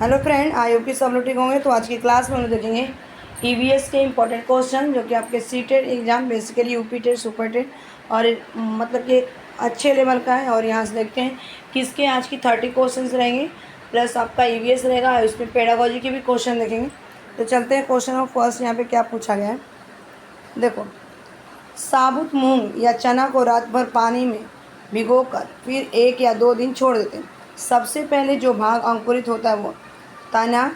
Hello friend, I hope कि सब लोग ठीक होंगे। तो आज की क्लास में हम लोग देखेंगे ईवीएस के इंपॉर्टेंट क्वेश्चन जो कि आपके CTET exam basically UP TET super TET और मतलब कि एक अच्छे लेवल का है। और यहाँ से देखते हैं कि इसके आज की 30 क्वेश्चन रहेंगे प्लस आपका ईवीएस रहेगा और इसमें पेडागोजी के भी क्वेश्चन देखेंगे। तो चलते हैं क्वेश्चन ऑफ फर्स्ट। यहाँ पे क्या पूछा गया है, देखो। साबुत मूंग या चना को रात भर पानी में भिगोकर फिर 1 या 2 दिन छोड़ देते हैं। सबसे पहले जो भाग अंकुरित होता है वो तना,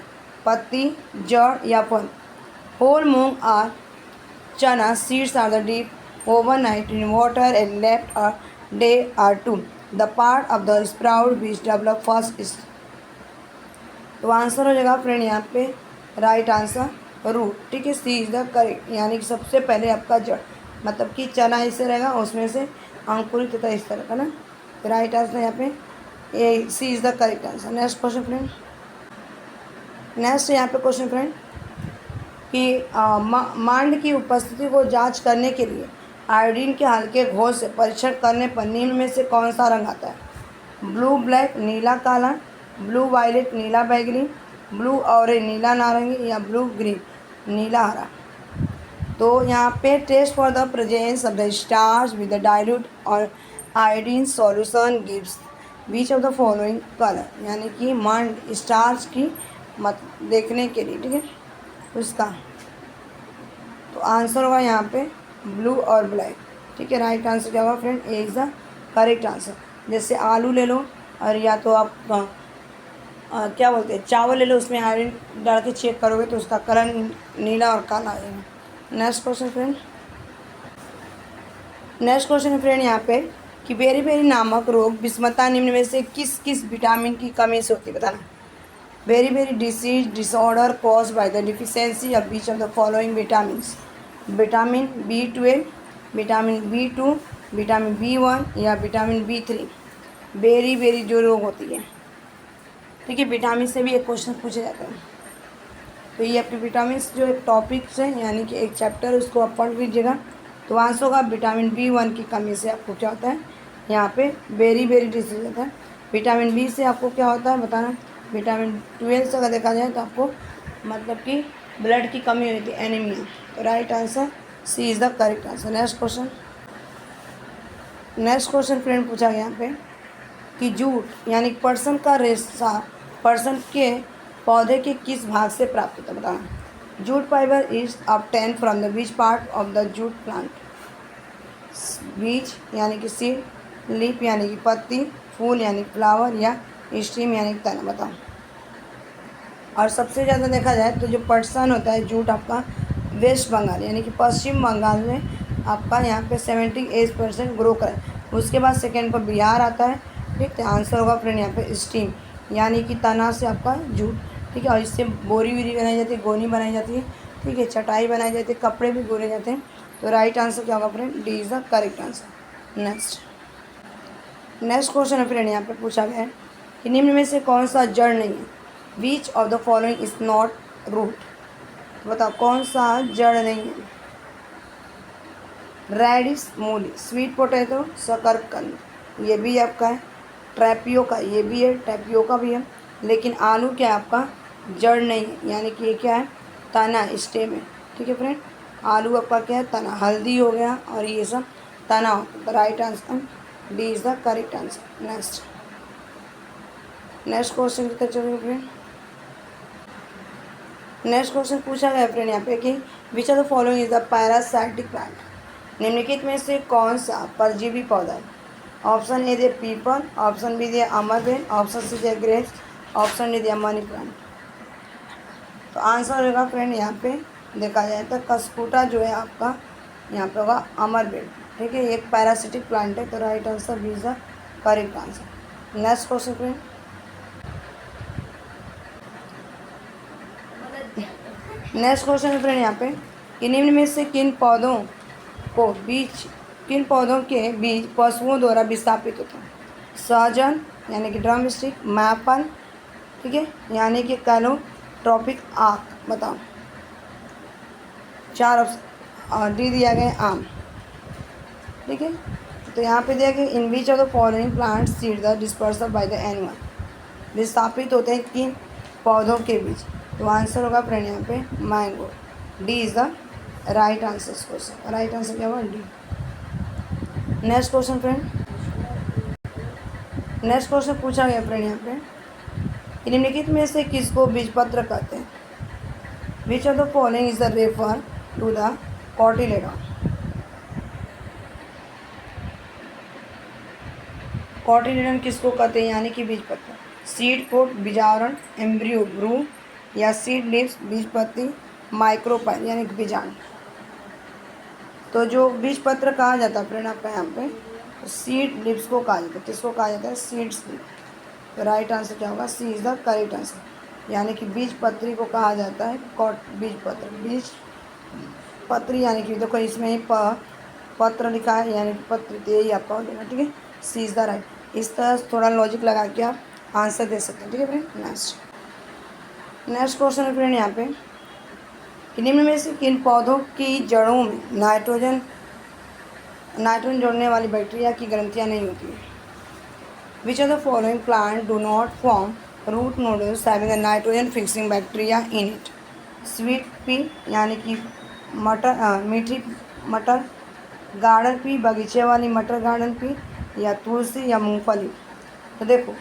पत्ती, जड़ या फल। होल मूंग और chana seeds are the deep overnight in water and left a day or two. The part of the sprout which develop first is। तो आंसर हो जाएगा फ्रेंड यहाँ पे राइट आंसर रूट। ठीक है, सी इज द करेक्ट, यानी कि सबसे पहले आपका जड़ मतलब कि चना इससे रहेगा, उसमें से अंकुरित होता है इस तरह का ना। तो राइट आंसर यहाँ पे A, C is the correct answer. Next question friend, next यहाँ पे क्वेश्चन फ्रेंड कि मांड की उपस्थिति को जांच करने के लिए आयोडीन के हल्के घोल से परीक्षण करने पर निम्न में से कौन सा रंग आता है? ब्लू ब्लैक नीला काला, ब्लू वायलेट नीला बैगनी, ब्लू ऑरेंज नीला नारंगी या ब्लू ग्रीन नीला हरा। तो यहाँ पे test for the presence of the starch with the dilute और iodine solution gives which of the following colour, यानी कि मांड स्टार्च की मत देखने के लिए। ठीक है, उसका तो आंसर होगा यहाँ पे ब्लू और ब्लैक। ठीक है, राइट आंसर क्या होगा friend? A is the correct answer. जैसे आलू ले लो और या तो आप क्या बोलते हैं चावल ले लो, उसमें आयरन डाल के चेक करोगे तो उसका कलर नीला और काला आएगा। Next question friend, next question है फ्रेंड यहाँ पे कि बेरी नामक रोग विषमता निम्न में से किस किस विटामिन की कमी से होती है, बताना। Beriberi disease disorder caused by the deficiency of which of the following vitamins. Vitamin B12, vitamin B2, vitamin B1 या विटामिन B3। बेरी जो रोग होती है, ठीक है, विटामिन से भी एक क्वेश्चन पूछे जाते हैं। तो ये आपके विटामिन जो एक टॉपिक्स हैं, यानी कि एक चैप्टर, उसको आप पढ़ लीजिएगा। तो आंसर होगा विटामिन B1 की कमी से आपको क्या होता है, यहाँ पे बेरी डिसीज होता है। विटामिन B से आपको क्या होता है बताना। विटामिन 12 से अगर देखा जाए तो आपको मतलब कि ब्लड की कमी होती है, एनीमिया। तो right answer C is the correct answer. Next question, next question friend पूछा गया यहाँ पे कि जूट यानी पर्सन का रेशा पर्सन के पौधे के किस भाग से प्राप्त होता है, बताना। Jute fibre is obtain from the beach part of the jute plant. बीज यानी कि सीड, लीफ यानी कि पत्ती, फूल यानी फ्लावर या स्टीम यानी कि तना, बताओ। और सबसे ज़्यादा देखा जाए तो जो पर्सन होता है जूट आपका वेस्ट बंगाल यानी कि पश्चिम बंगाल में आपका यहाँ पे 78% ग्रो करे। उसके बाद सेकेंड पर बिहार आता है। ठीक है, आंसर होगा फ्रेंड यहाँ पे स्टीम यानी कि तना से आपका जूट। ठीक है, और इससे बोरी वोरी बनाई जाती है, गोनी बनाई जाती है। ठीक है, चटाई बनाई जाती है, कपड़े भी बुने जाते हैं। तो राइट आंसर क्या होगा friend? D is the correct answer. Next question है फ्रेंड यहाँ पे पूछा गया है कि निम्न में से कौन सा जड़ नहीं है? Which of the following is not root. बताओ कौन सा जड़ नहीं है? रेडिश मूली, स्वीट पोटैटो, शकरकंद ये भी आपका है, ट्रैपियोका ये भी है, टैपियोका भी है। लेकिन आलू क्या है आपका जड़ नहीं है, यानी कि ये क्या है तना, स्टेम है। ठीक है फ्रेंड, आलू आपका क्या है तना। हल्दी हो गया और ये सब तना होता है। Right answer D is the correct answer. Next question की तरफ चलिए फ्रेंड। नेक्स्ट क्वेश्चन पूछा गया फ्रेंड यहाँ पे कि विच of the following is the parasitic plant. निम्नलिखित में से कौन सा परजीवी पौधा है? ऑप्शन ए दिया पीपल, ऑप्शन बी दिया अमरबेल, ऑप्शन सी दिया ग्रेप्स, ऑप्शन डी दिया मनी प्लांट। तो आंसर होगा फ्रेंड यहाँ पे देखा जाए तो कस्कुटा जो है आपका यहाँ पे होगा अमरबेल। ठीक है, एक पैरासिटिक प्लांट है। तो right answer B is the correct answer. Next question friend, next question है फ्रेंड यहाँ पे कि निम्न में से किन पौधों के बीज पशुओं द्वारा विस्थापित होते हैं? सहजन यानी कि ड्रम स्टिक, मैपल, ठीक है, यानी कि कैलोट्रॉपिक आक, बताओ। 4 ऑप्शन डी दिया गया आम। ठीक है, तो यहाँ पे दिया गया in which of the following plant seed the dispersal by the animal. विस्थापित होते हैं किन पौधों के बीच, तो आंसर होगा फ्रेंड यहाँ पे mango. D is the right answer question. Right answer क्या होगा? D. Next question friend, next question पूछा गया फ्रेंड यहाँ पे, निम्नलिखित में से किसको बीजपत्र कहते हैं? Which of the following is the refer to the cotyledon? Cotyledon किसको कहते हैं यानी कि बीजपत्र? सीड कोट, बीजावरण, एम्ब्रियो, भ्रूण, या सीड लिप्स, बीजपत्ती, माइक्रोपाइल यानी कि बीजाणु। तो जो बीजपत्र कहा जाता है फ्रेंड आपका यहाँ पे सीड लिप्स को कहा जाता है। किसको कहा जाता है? Seeds lip. तो राइट आंसर क्या होगा? सी इज़ द करेक्ट आंसर, यानी कि बीजपत्री को कहा जाता है बीजपत्र। बीज पत्री यानी कि देखो इसमें ही पत्र लिखा है यानी कि पत्र, तो यही आपका हो जाएगा। ठीक है, सी इज़ द राइट। इस तरह थोड़ा लॉजिक लगा के आप आंसर दे सकते हैं। ठीक है फ्रेंड। नेक्स्ट क्वेश्चन है फ्रेंड यहाँ पे, निम्न में से किन पौधों की जड़ों में नाइट्रोजन जोड़ने वाली बैक्टीरिया की ग्रंथियाँ नहीं होती है? Which of the following plant do not form root nodules having a nitrogen fixing bacteria in it? Sweet pea यानी कि मटर, मीठी मटर, गार्डन पी बगीचे वाली मटर गार्डन पी, या तुलसी, या मूंगफली। तो देखो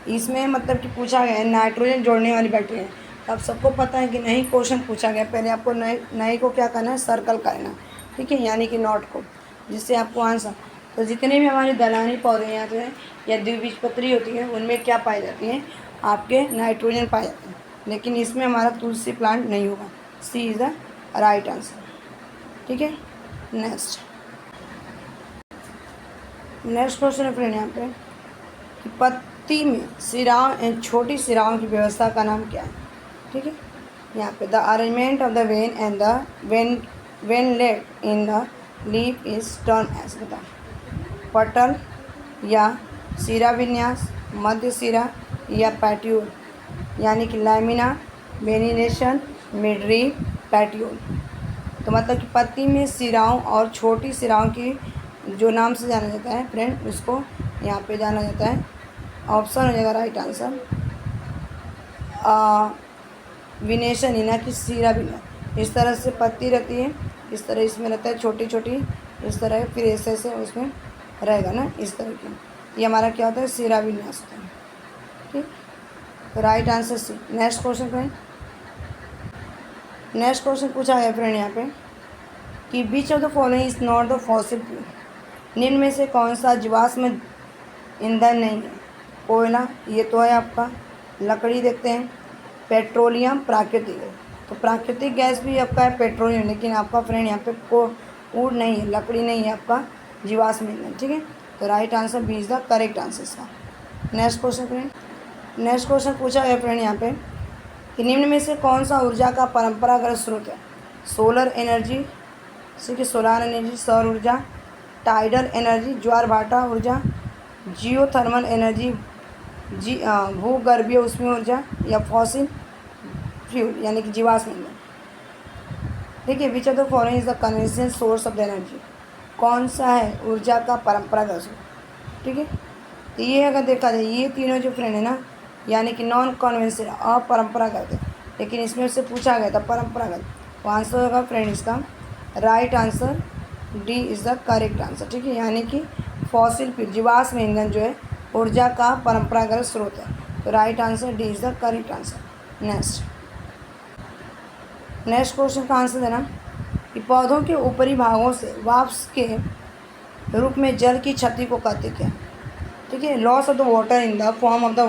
इसमें मतलब कि पूछा गया है नाइट्रोजन जोड़ने वाली बैक्टीरिया। तो आप सबको पता है कि नहीं क्वेश्चन पूछा गया, पहले आपको नए को क्या करना है? सर्कल करना। ठीक है, यानी कि नॉट को, जिससे आपको आंसर। तो जितने भी हमारे दलहनी पौधे यहाँ पे हैं या द्विबीजपत्री होती है उनमें क्या पाई जाती है? आपके नाइट्रोजन पाए जाते हैं, लेकिन इसमें हमारा तुलसी प्लांट नहीं होगा। सी इज़ द राइट आंसर। ठीक है, नेक्स्ट क्वेश्चन है फ्रेंड यहाँ पे कि पत्ती में सिराओं एंड छोटी सिराओं की व्यवस्था का नाम क्या है? ठीक है, यहाँ पे the arrangement of the vein and the veinlet in the leaf is termed as, बता। पटल, या सिरा विन्यास, मध्य सिरा, या पैट्यूल यानी कि लैमिना, वेनिनेशन, मिडरी, पैट्यूल। तो मतलब कि पत्ती में सिराओं और छोटी सिराओं की जो नाम से जाना जाता है फ्रेंड, उसको यहाँ पे जाना जाता है। ऑप्शन हो जाएगा राइट आंसर विनेशन, इना की सिरा विन्यास। इस तरह से पत्ती रहती है, इस तरह इसमें रहता है छोटी छोटी, इस तरह फिर ऐसे ऐसे उसमें रहेगा ना, इस तरह की। ये हमारा क्या होता है? सिरा विन्यास होता है। ठीक, तो right answer C. Next question friend, next question पूछा गया फ्रेंड यहाँ पे कि which of the following is not the fossil fuel? निम्न में से कौन सा जीवाश्म ईंधन नहीं है? कोयला, ये तो है आपका। लकड़ी देखते हैं, पेट्रोलियम, प्राकृतिक गैस। तो प्राकृतिक गैस भी आपका है पेट्रोलियम, लेकिन आपका फ्रेंड यहाँ पे वुड नहीं है, लकड़ी नहीं है आपका जीवाश्म ईंधन। ठीक है, तो right answer B is the correct answer इसका। Next question friend, next question पूछा गया फ्रेंड यहाँ पे कि निम्न में से कौन सा ऊर्जा का परंपरागत स्रोत है? सोलर एनर्जी, ठीक है, सोलर एनर्जी, सौर ऊर्जा, टाइडल एनर्जी, ज्वार भाटा ऊर्जा, जियोथर्मल एनर्जी, भूगर्भीय ऊष्मीय ऊर्जा, या फॉसिल फ्यूल यानी कि जीवाश्म ईंधन। ठीक है, which of the following is the conventional source of the energy? कौन सा है ऊर्जा का परंपरागत स्रोत? ठीक है, तो ये अगर देखा जाए ये तीनों जो फ्रेंड है ना, यानी कि नॉन कन्वेंशनल, अपरंपरागत है, लेकिन इसमें से पूछा गया था परंपरागत। तो आंसर होगा फ्रेंड इसका right answer D is the correct answer. ठीक है, यानी कि फॉसिल फ्यूल जीवाश्म ईंधन जो है ऊर्जा का परंपरागत स्रोत है। तो right answer D is the correct answer. Next question का आंसर देना कि पौधों के ऊपरी भागों से वाष्प के रूप में जल की क्षति को कहते क्या? ठीक है, loss of the water in the form of the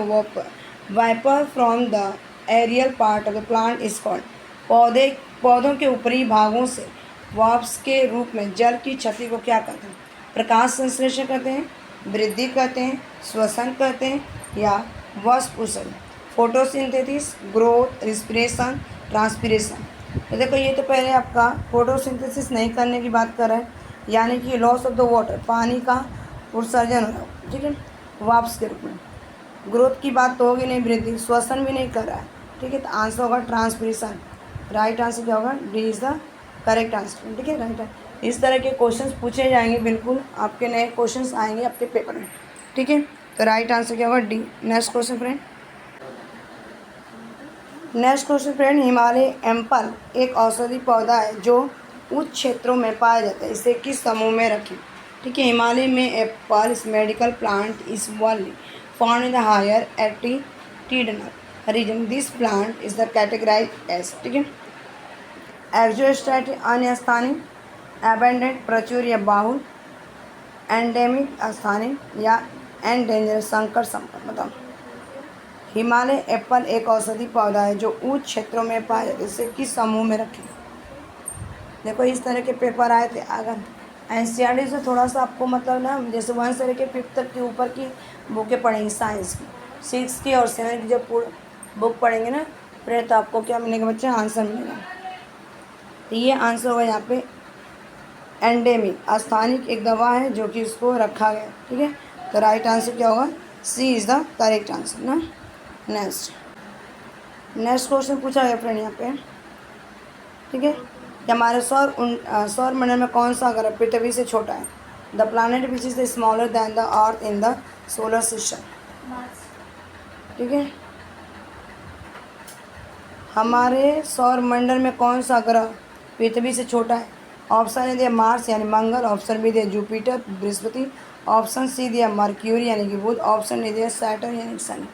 vapour from the aerial part of the plant is called. पौधों के ऊपरी भागों से वाष्प के रूप में जल की क्षति को क्या कहते हैं? प्रकाश संश्लेषण कहते हैं, वृद्धि कहते हैं, श्वसन कहते हैं, या वाष्पोत्सर्जन, फोटोसिंथेसिस, ग्रोथ, रिस्पिरेशन, ट्रांसपिरेशन। तो देखो ये तो पहले आपका फोटोसिंथेसिस नहीं करने की बात कर रहा है, यानी कि लॉस ऑफ द वाटर, पानी का उत्सर्जन हो रहा है। ठीक है, वाष्प के रूप में। ग्रोथ की बात तो होगी नहीं, वृद्धि, श्वसन भी नहीं कर रहा है। ठीक है, तो आंसर होगा ट्रांसपिरेशन। राइट आंसर क्या होगा? D is the correct answer. ठीक है, राइट है। इस तरह के क्वेश्चंस पूछे जाएंगे, बिल्कुल आपके नए क्वेश्चंस आएंगे आपके पेपर में। ठीक है, तो राइट आंसर क्या होगा? D. Next question friend, next question friend, Himalaya ample एक औषधि पौधा है जो उच्च क्षेत्रों में पाया जाता है, इसे किस समूह में रखें? ठीक है, हिमालय में apple is medical plant is only found in the higher altitudinal region, this plant is the categorise as, ठीक है, एक्सोस्टैटिक अस्थानिक, एबेंडेंट प्रचुर या बाहुल, एंडेमिक स्थानिक या एंडेंजर संकट संपन्न। बताओ, हिमालय एप्पल एक औषधि पौधा है जो उच्च क्षेत्रों में पाया जाता है, इसे किस समूह में रखें? देखो इस तरह के पेपर आए थे, अगर एनसीईआरटी से थोड़ा सा आपको मतलब ना, जैसे 1 से लेकर 5 तक के ऊपर की बुकें पढ़ेंगी साइंस की, 6 की और 7 की जब पूरा बुक पढ़ेंगे ना फिर तो आपको क्या मिलेगा बच्चे? आंसर मिलेगा। तो ये आंसर होगा यहाँ पे एंडेमिक, स्थानिक एक दवा है जो कि इसको रखा गया, ठीक है। तो राइट आंसर क्या होगा? सी इज़ द करेक्ट आंसर ना। नेक्स्ट क्वेश्चन पूछा गया फ्रेंड यहाँ पे, ठीक है, कि हमारे सौर मंडल में कौन सा ग्रह पृथ्वी से छोटा है? The planet which is the smaller than the earth in the solar system, ठीक है। हमारे सौर मंडल में कौन सा ग्रह पृथ्वी से छोटा है? ऑप्शन ए दिया मार्स यानी मंगल, ऑप्शन बी दिया जुपिटर बृहस्पति, ऑप्शन सी दिया मर्क्यूरी यानी कि बुध, ऑप्शन डी दिया सैटर्न यानी कि शनि।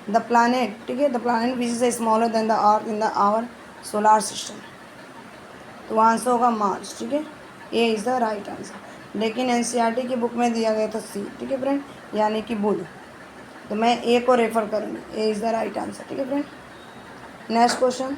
द प्लानट, ठीक है, the planet which is smaller than the earth in the our solar system, तो आंसर होगा मार्स, ठीक है, A is the right answer. लेकिन एनसीईआरटी की बुक में दिया गया था सी, ठीक है फ्रेंड, यानी कि बुध, तो मैं ए को रेफर करूँगी, ए इज़ द राइट आंसर, ठीक है फ्रेंड। Next question,